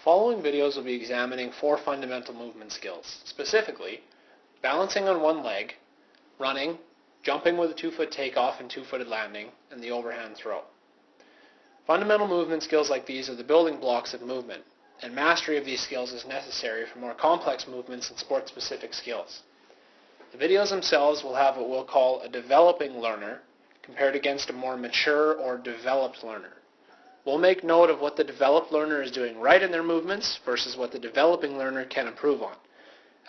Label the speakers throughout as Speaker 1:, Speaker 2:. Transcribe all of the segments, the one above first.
Speaker 1: Following videos will be examining 4 fundamental movement skills, specifically balancing on one leg, running, jumping with a 2-foot takeoff and 2-footed landing, and the overhand throw. Fundamental movement skills like these are the building blocks of movement, and mastery of these skills is necessary for more complex movements and sport-specific skills. The videos themselves will have what we'll call a developing learner compared against a more mature or developed learner. We'll make note of what the developed learner is doing right in their movements versus what the developing learner can improve on,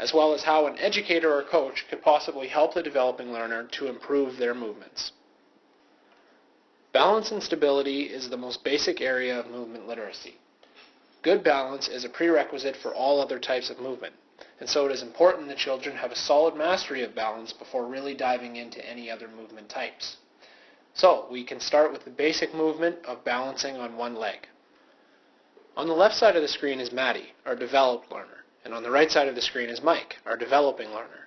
Speaker 1: as well as how an educator or coach could possibly help the developing learner to improve their movements. Balance and stability is the most basic area of movement literacy. Good balance is a prerequisite for all other types of movement, and so it is important that children have a solid mastery of balance before really diving into any other movement types. So, we can start with the basic movement of balancing on one leg. On the left side of the screen is Maddie, our developed learner, and on the right side of the screen is Mike, our developing learner.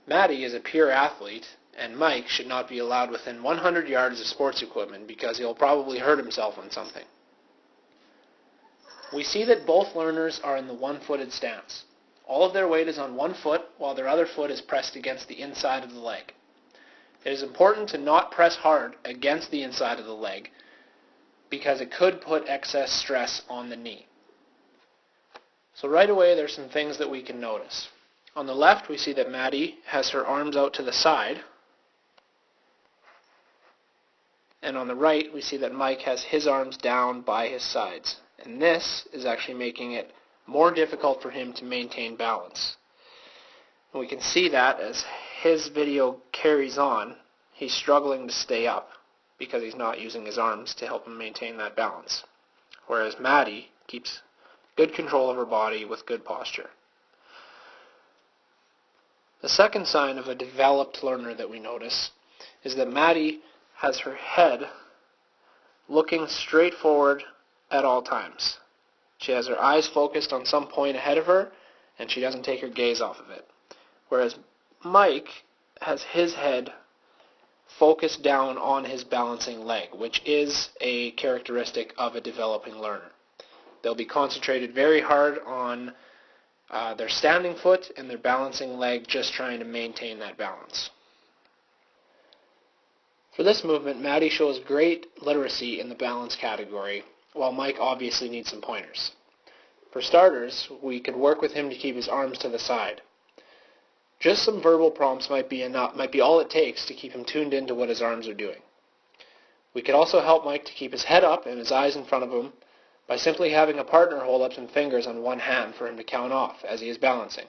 Speaker 1: Maddie is a pure athlete, and Mike should not be allowed within 100 yards of sports equipment because he'll probably hurt himself on something. We see that both learners are in the one-footed stance. All of their weight is on one foot while their other foot is pressed against the inside of the leg. It is important to not press hard against the inside of the leg because it could put excess stress on the knee. So right away there's some things that we can notice. On the left we see that Maddie has her arms out to the side, and on the right we see that Mike has his arms down by his sides, and this is actually making it more difficult for him to maintain balance. And we can see that as his video carries on, he's struggling to stay up because he's not using his arms to help him maintain that balance, whereas Maddie keeps good control of her body with good posture. The second sign of a developed learner that we notice is that Maddie has her head looking straight forward at all times. She has her eyes focused on some point ahead of her, and she doesn't take her gaze off of it. Whereas Mike has his head focused down on his balancing leg, which is a characteristic of a developing learner. They'll be concentrated very hard on their standing foot and their balancing leg, just trying to maintain that balance. For this movement, Maddie shows great literacy in the balance category, while Mike obviously needs some pointers. For starters, we could work with him to keep his arms to the side. Just some verbal prompts might be all it takes to keep him tuned into what his arms are doing. We could also help Mike to keep his head up and his eyes in front of him by simply having a partner hold up some fingers on one hand for him to count off as he is balancing.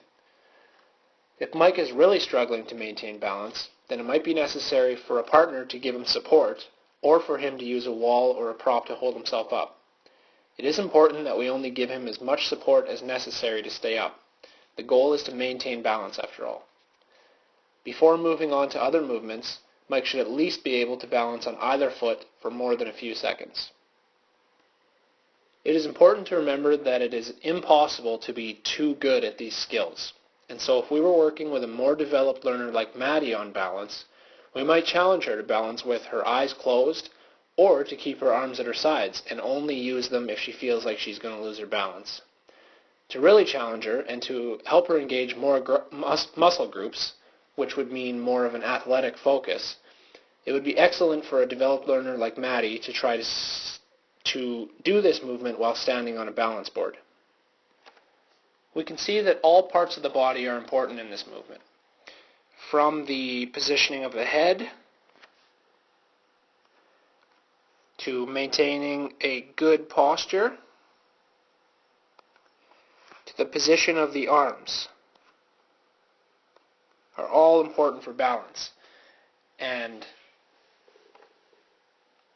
Speaker 1: If Mike is really struggling to maintain balance, then it might be necessary for a partner to give him support or for him to use a wall or a prop to hold himself up. It is important that we only give him as much support as necessary to stay up. The goal is to maintain balance after all. Before moving on to other movements, Mike should at least be able to balance on either foot for more than a few seconds. It is important to remember that it is impossible to be too good at these skills. And so if we were working with a more developed learner like Maddie on balance, we might challenge her to balance with her eyes closed or to keep her arms at her sides and only use them if she feels like she's going to lose her balance. To really challenge her and to help her engage more muscle groups, which would mean more of an athletic focus, it would be excellent for a developed learner like Maddie to try to do this movement while standing on a balance board. We can see that all parts of the body are important in this movement, from the positioning of the head to maintaining a good posture to the position of the arms are all important for balance, and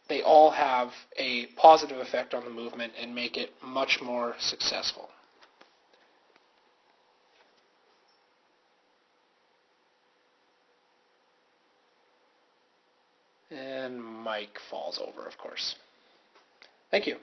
Speaker 1: they all have a positive effect on the movement and make it much more successful. And Mike falls over, of course. Thank you.